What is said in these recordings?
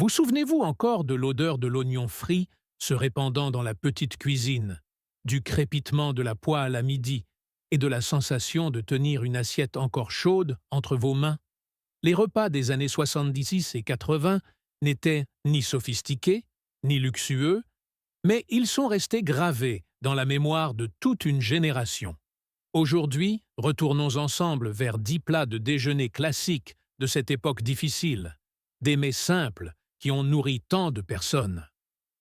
Vous souvenez-vous encore de l'odeur de l'oignon frit se répandant dans la petite cuisine, du crépitement de la poêle à midi et de la sensation de tenir une assiette encore chaude entre vos mains? Les repas des années 70 et 80 n'étaient ni sophistiqués, ni luxueux, mais ils sont restés gravés dans la mémoire de toute une génération. Aujourd'hui, retournons ensemble vers 10 plats de déjeuner classiques de cette époque difficile, des mets simples qui ont nourri tant de personnes.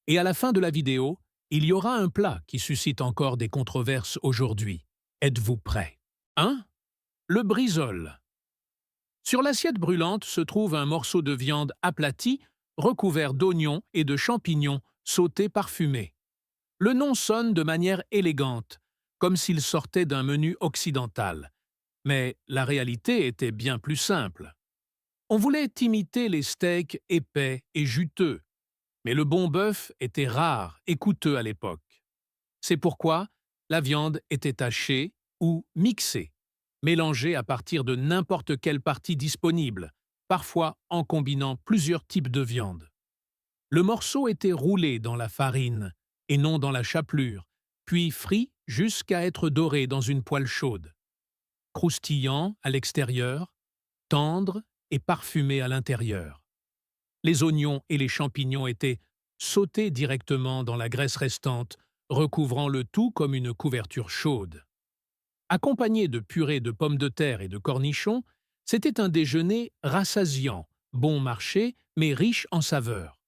Et à la fin de la vidéo, il y aura un plat qui suscite encore des controverses aujourd'hui. Êtes-vous prêts? 1. Le brisol. Sur l'assiette brûlante se trouve un morceau de viande aplati, recouvert d'oignons et de champignons sautés parfumés. Le nom sonne de manière élégante, comme s'il sortait d'un menu occidental. Mais la réalité était bien plus simple. On voulait imiter les steaks épais et juteux, mais le bon bœuf était rare et coûteux à l'époque. C'est pourquoi la viande était hachée ou mixée, mélangée à partir de n'importe quelle partie disponible, parfois en combinant plusieurs types de viande. Le morceau était roulé dans la farine et non dans la chapelure, puis frit jusqu'à être doré dans une poêle chaude. Croustillant à l'extérieur, tendre et parfumé à l'intérieur. Les oignons et les champignons étaient sautés directement dans la graisse restante, recouvrant le tout comme une couverture chaude. Accompagné de purée de pommes de terre et de cornichons, c'était un déjeuner rassasiant, bon marché, mais riche en saveurs.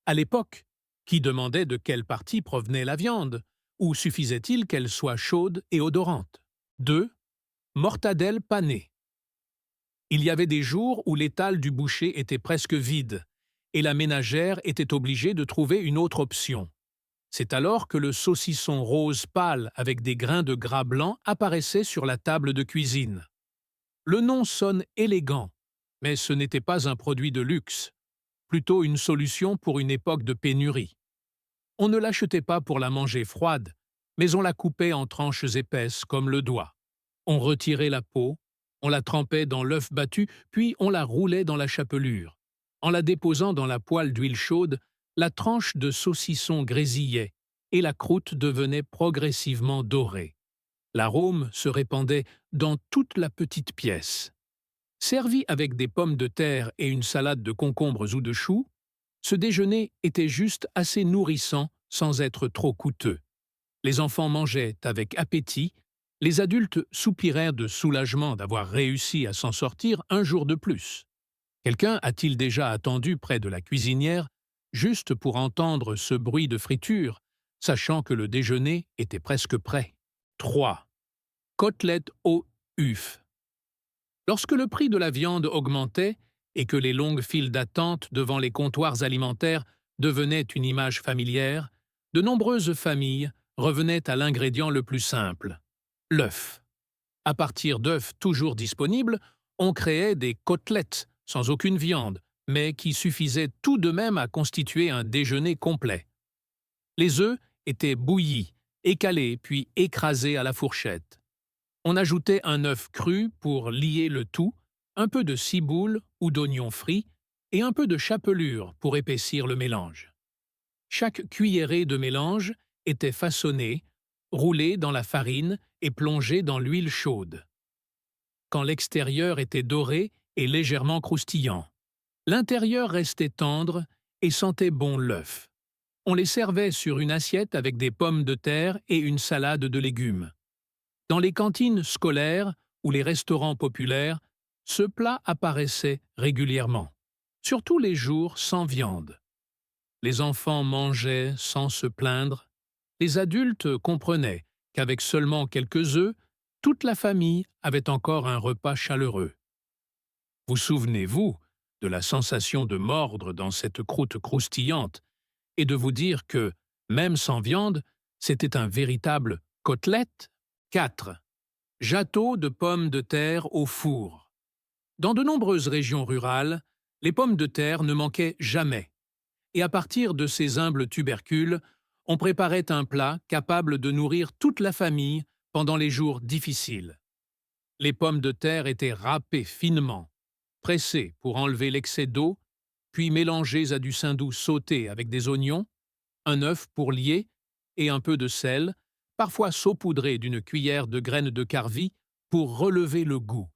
À l'époque, qui demandait de quelle partie provenait la viande, ou suffisait-il qu'elle soit chaude et odorante? 2. Mortadelle panée. Il y avait des jours où l'étal du boucher était presque vide, et la ménagère était obligée de trouver une autre option. C'est alors que le saucisson rose pâle avec des grains de gras blanc apparaissait sur la table de cuisine. Le nom sonne élégant, mais ce n'était pas un produit de luxe, plutôt une solution pour une époque de pénurie. On ne l'achetait pas pour la manger froide, mais on la coupait en tranches épaisses comme le doigt. On retirait la peau, on la trempait dans l'œuf battu, puis on la roulait dans la chapelure. En la déposant dans la poêle d'huile chaude, la tranche de saucisson grésillait et la croûte devenait progressivement dorée. L'arôme se répandait dans toute la petite pièce. Servi avec des pommes de terre et une salade de concombres ou de choux, ce déjeuner était juste assez nourrissant sans être trop coûteux. Les enfants mangeaient avec appétit, les adultes soupirèrent de soulagement d'avoir réussi à s'en sortir un jour de plus. Quelqu'un a-t-il déjà attendu près de la cuisinière, juste pour entendre ce bruit de friture, sachant que le déjeuner était presque prêt? 3. Côtelettes au uf. Lorsque le prix de la viande augmentait et que les longues files d'attente devant les comptoirs alimentaires devenaient une image familière, de nombreuses familles revenaient à l'ingrédient le plus simple, l'œuf. À partir d'œufs toujours disponibles, on créait des côtelettes sans aucune viande, mais qui suffisaient tout de même à constituer un déjeuner complet. Les œufs étaient bouillis, écalés puis écrasés à la fourchette. On ajoutait un œuf cru pour lier le tout, un peu de ciboule ou d'oignon frit et un peu de chapelure pour épaissir le mélange. Chaque cuillerée de mélange était façonnée, roulée dans la farine et plongée dans l'huile chaude. Quand l'extérieur était doré et légèrement croustillant, l'intérieur restait tendre et sentait bon l'œuf. On les servait sur une assiette avec des pommes de terre et une salade de légumes. Dans les cantines scolaires ou les restaurants populaires, ce plat apparaissait régulièrement, surtout les jours sans viande. Les enfants mangeaient sans se plaindre. Les adultes comprenaient qu'avec seulement quelques œufs, toute la famille avait encore un repas chaleureux. Vous souvenez-vous de la sensation de mordre dans cette croûte croustillante et de vous dire que, même sans viande, c'était un véritable côtelette? 4. Gâteau de pommes de terre au four. Dans de nombreuses régions rurales, les pommes de terre ne manquaient jamais. Et à partir de ces humbles tubercules, on préparait un plat capable de nourrir toute la famille pendant les jours difficiles. Les pommes de terre étaient râpées finement, pressées pour enlever l'excès d'eau, puis mélangés à du saindoux sauté avec des oignons, un œuf pour lier et un peu de sel, parfois saupoudré d'une cuillère de graines de carvi pour relever le goût.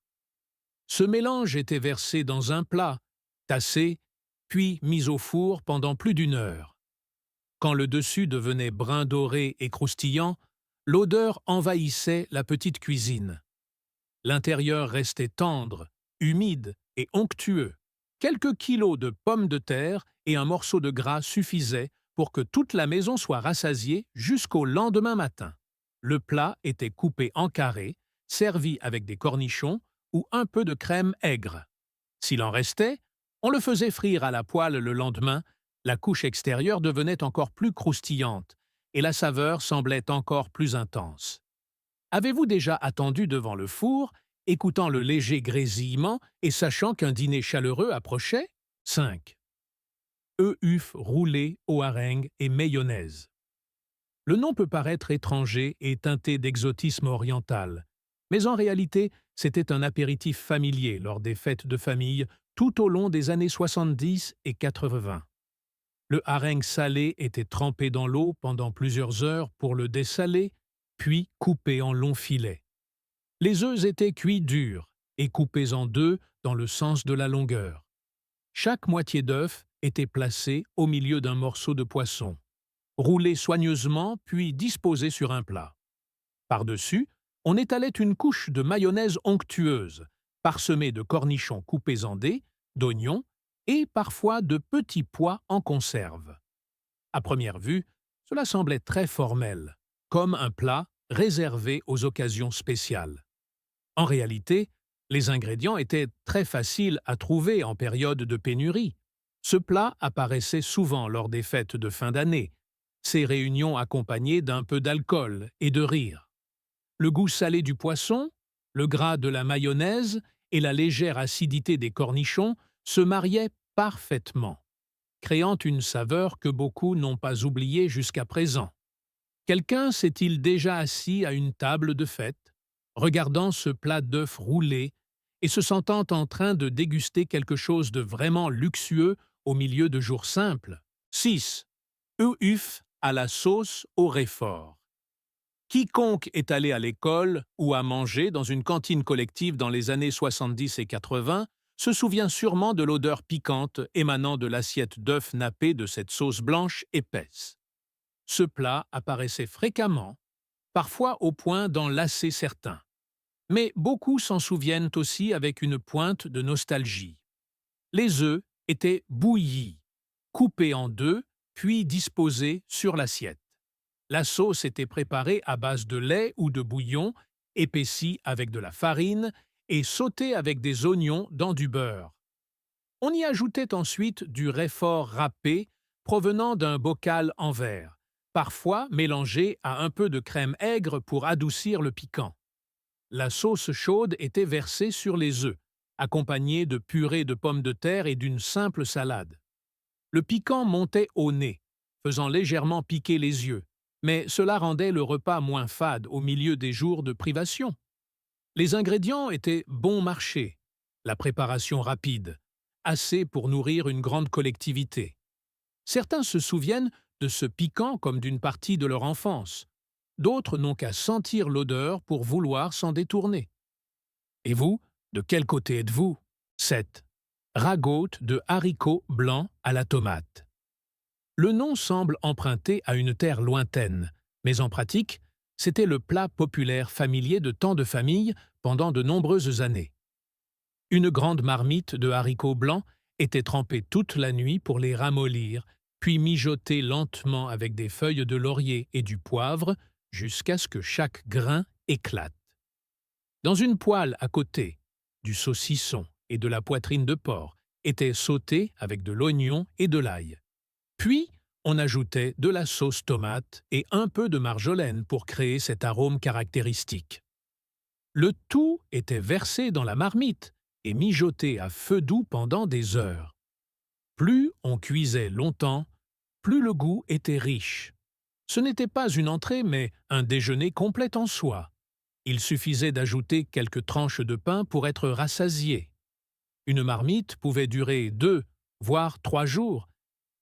Ce mélange était versé dans un plat, tassé, puis mis au four pendant plus d'une heure. Quand le dessus devenait brun doré et croustillant, l'odeur envahissait la petite cuisine. L'intérieur restait tendre, humide et onctueux. Quelques kilos de pommes de terre et un morceau de gras suffisaient pour que toute la maison soit rassasiée jusqu'au lendemain matin. Le plat était coupé en carrés, servi avec des cornichons ou un peu de crème aigre. S'il en restait, on le faisait frire à la poêle le lendemain, la couche extérieure devenait encore plus croustillante et la saveur semblait encore plus intense. Avez-vous déjà attendu devant le four, écoutant le léger grésillement et sachant qu'un dîner chaleureux approchait? 5. Œufs roulés au hareng et mayonnaise. Le nom peut paraître étranger et teinté d'exotisme oriental, mais en réalité, c'était un apéritif familier lors des fêtes de famille tout au long des années 70 et 80. Le hareng salé était trempé dans l'eau pendant plusieurs heures pour le dessaler, puis coupé en longs filets. Les œufs étaient cuits durs et coupés en deux dans le sens de la longueur. Chaque moitié d'œuf était placée au milieu d'un morceau de poisson, roulé soigneusement puis disposé sur un plat. Par-dessus, on étalait une couche de mayonnaise onctueuse, parsemée de cornichons coupés en dés, d'oignons et parfois de petits pois en conserve. À première vue, cela semblait très formel, comme un plat réservé aux occasions spéciales. En réalité, les ingrédients étaient très faciles à trouver en période de pénurie. Ce plat apparaissait souvent lors des fêtes de fin d'année, ces réunions accompagnées d'un peu d'alcool et de rire. Le goût salé du poisson, le gras de la mayonnaise et la légère acidité des cornichons se mariaient parfaitement, créant une saveur que beaucoup n'ont pas oubliée jusqu'à présent. Quelqu'un s'est-il déjà assis à une table de fête, regardant ce plat d'œufs roulés et se sentant en train de déguster quelque chose de vraiment luxueux au milieu de jours simples? 6. Œufs à la sauce au réfort. Quiconque est allé à l'école ou a mangé dans une cantine collective dans les années 70 et 80 se souvient sûrement de l'odeur piquante émanant de l'assiette d'œufs nappés de cette sauce blanche épaisse. Ce plat apparaissait fréquemment, parfois au point d'en lasser certains. Mais beaucoup s'en souviennent aussi avec une pointe de nostalgie. Les œufs étaient bouillis, coupés en deux, puis disposés sur l'assiette. La sauce était préparée à base de lait ou de bouillon, épaissie avec de la farine et sautée avec des oignons dans du beurre. On y ajoutait ensuite du réfort râpé provenant d'un bocal en verre, parfois mélangé à un peu de crème aigre pour adoucir le piquant. La sauce chaude était versée sur les œufs, accompagnée de purée de pommes de terre et d'une simple salade. Le piquant montait au nez, faisant légèrement piquer les yeux, mais cela rendait le repas moins fade au milieu des jours de privation. Les ingrédients étaient bon marché, la préparation rapide, assez pour nourrir une grande collectivité. Certains se souviennent de ce piquant comme d'une partie de leur enfance. D'autres n'ont qu'à sentir l'odeur pour vouloir s'en détourner. Et vous, de quel côté êtes-vous? 7. Ragoût de haricots blancs à la tomate. Le nom semble emprunté à une terre lointaine, mais en pratique, c'était le plat populaire familier de tant de familles pendant de nombreuses années. Une grande marmite de haricots blancs était trempée toute la nuit pour les ramollir, puis mijotée lentement avec des feuilles de laurier et du poivre jusqu'à ce que chaque grain éclate. Dans une poêle à côté, du saucisson et de la poitrine de porc étaient sautés avec de l'oignon et de l'ail. Puis, on ajoutait de la sauce tomate et un peu de marjolaine pour créer cet arôme caractéristique. Le tout était versé dans la marmite et mijoté à feu doux pendant des heures. Plus on cuisait longtemps, plus le goût était riche. Ce n'était pas une entrée, mais un déjeuner complet en soi. Il suffisait d'ajouter quelques tranches de pain pour être rassasié. Une marmite pouvait durer 2 voire 3 jours,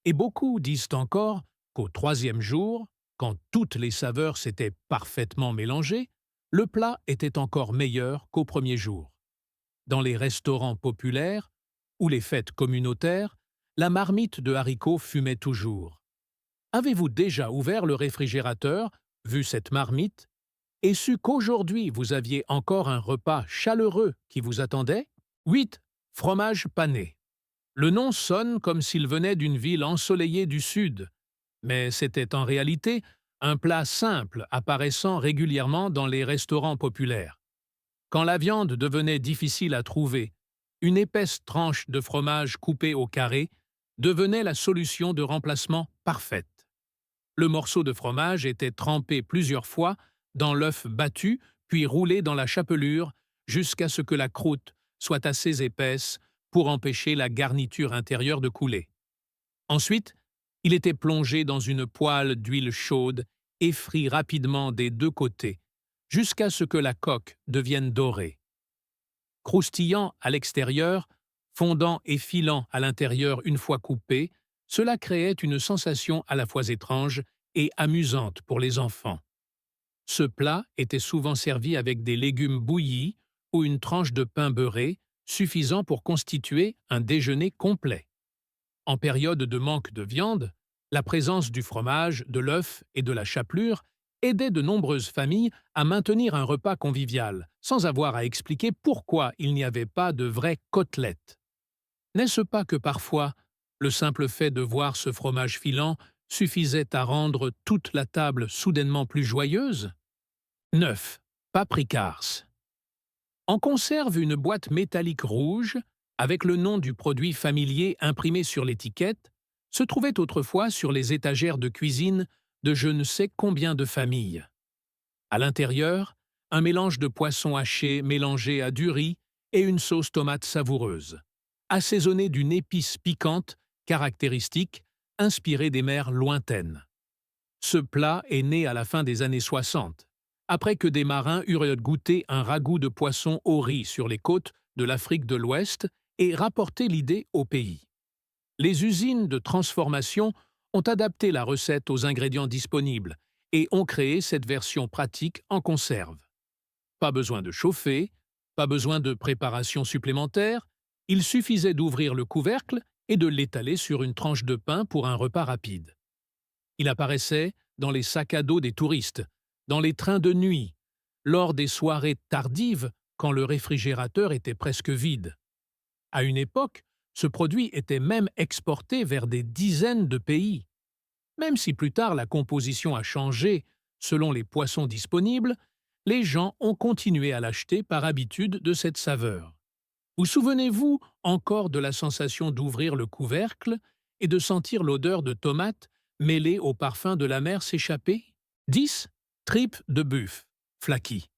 et beaucoup disent encore qu'au troisième jour, quand toutes les saveurs s'étaient parfaitement mélangées, le plat était encore meilleur qu'au premier jour. Dans les restaurants populaires ou les fêtes communautaires, la marmite de haricots fumait toujours. Avez-vous déjà ouvert le réfrigérateur, vu cette marmite, et su qu'aujourd'hui vous aviez encore un repas chaleureux qui vous attendait? 8. Fromage pané. Le nom sonne comme s'il venait d'une ville ensoleillée du Sud, mais c'était en réalité un plat simple apparaissant régulièrement dans les restaurants populaires. Quand la viande devenait difficile à trouver, une épaisse tranche de fromage coupée au carré devenait la solution de remplacement parfaite. Le morceau de fromage était trempé plusieurs fois dans l'œuf battu, puis roulé dans la chapelure jusqu'à ce que la croûte soit assez épaisse pour empêcher la garniture intérieure de couler. Ensuite, il était plongé dans une poêle d'huile chaude et frit rapidement des deux côtés, jusqu'à ce que la coque devienne dorée. Croustillant à l'extérieur, fondant et filant à l'intérieur une fois coupé, cela créait une sensation à la fois étrange et amusante pour les enfants. Ce plat était souvent servi avec des légumes bouillis ou une tranche de pain beurré, suffisant pour constituer un déjeuner complet. En période de manque de viande, la présence du fromage, de l'œuf et de la chapelure aidait de nombreuses familles à maintenir un repas convivial, sans avoir à expliquer pourquoi il n'y avait pas de vraies côtelettes. N'est-ce pas que parfois, le simple fait de voir ce fromage filant suffisait à rendre toute la table soudainement plus joyeuse? 9. Paprikars. On conserve une boîte métallique rouge avec le nom du produit familier imprimé sur l'étiquette, se trouvait autrefois sur les étagères de cuisine de je ne sais combien de familles. À l'intérieur, un mélange de poisson haché mélangé à du riz et une sauce tomate savoureuse, assaisonnée d'une épice piquante caractéristique inspirée des mers lointaines. Ce plat est né à la fin des années 60, après que des marins eurent goûté un ragoût de poisson au riz sur les côtes de l'Afrique de l'Ouest et rapporté l'idée au pays. Les usines de transformation ont adapté la recette aux ingrédients disponibles et ont créé cette version pratique en conserve. Pas besoin de chauffer, pas besoin de préparation supplémentaire, il suffisait d'ouvrir le couvercle et de l'étaler sur une tranche de pain pour un repas rapide. Il apparaissait dans les sacs à dos des touristes, dans les trains de nuit, lors des soirées tardives quand le réfrigérateur était presque vide. À une époque, ce produit était même exporté vers des dizaines de pays. Même si plus tard la composition a changé selon les poissons disponibles, les gens ont continué à l'acheter par habitude de cette saveur. Vous souvenez-vous encore de la sensation d'ouvrir le couvercle et de sentir l'odeur de tomates mêlée au parfum de la mer s'échapper? 10. Tripes de bœuf, flaky.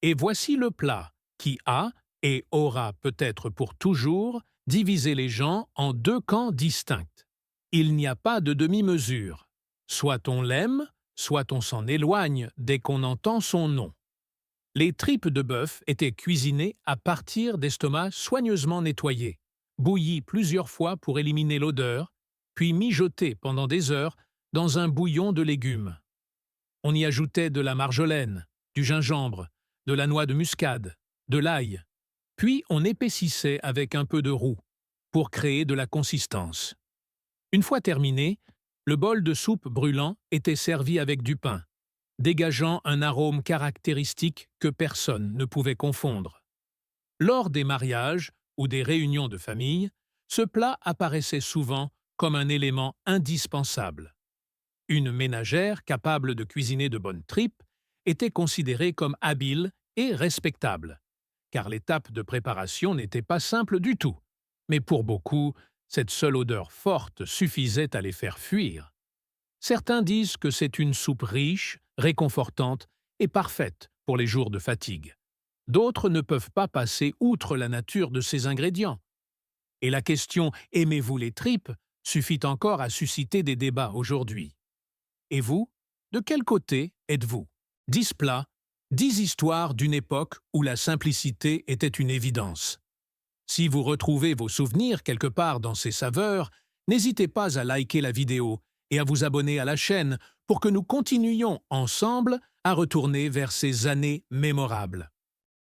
Et voici le plat qui a, et aura peut-être pour toujours, divisé les gens en deux camps distincts. Il n'y a pas de demi-mesure. Soit on l'aime, soit on s'en éloigne dès qu'on entend son nom. Les tripes de bœuf étaient cuisinées à partir d'estomacs soigneusement nettoyés, bouillis plusieurs fois pour éliminer l'odeur, puis mijotés pendant des heures dans un bouillon de légumes. On y ajoutait de la marjolaine, du gingembre, de la noix de muscade, de l'ail, puis on épaississait avec un peu de roux pour créer de la consistance. Une fois terminé, le bol de soupe brûlant était servi avec du pain, dégageant un arôme caractéristique que personne ne pouvait confondre. Lors des mariages ou des réunions de famille, ce plat apparaissait souvent comme un élément indispensable. Une ménagère capable de cuisiner de bonnes tripes était considérée comme habile et respectable, car l'étape de préparation n'était pas simple du tout. Mais pour beaucoup, cette seule odeur forte suffisait à les faire fuir. Certains disent que c'est une soupe riche, réconfortante et parfaite pour les jours de fatigue. D'autres ne peuvent pas passer outre la nature de ces ingrédients. Et la question « Aimez-vous les tripes ?» suffit encore à susciter des débats aujourd'hui. Et vous, de quel côté êtes-vous? 10 plats, 10 histoires d'une époque où la simplicité était une évidence. Si vous retrouvez vos souvenirs quelque part dans ces saveurs, n'hésitez pas à liker la vidéo et à vous abonner à la chaîne pour que nous continuions ensemble à retourner vers ces années mémorables.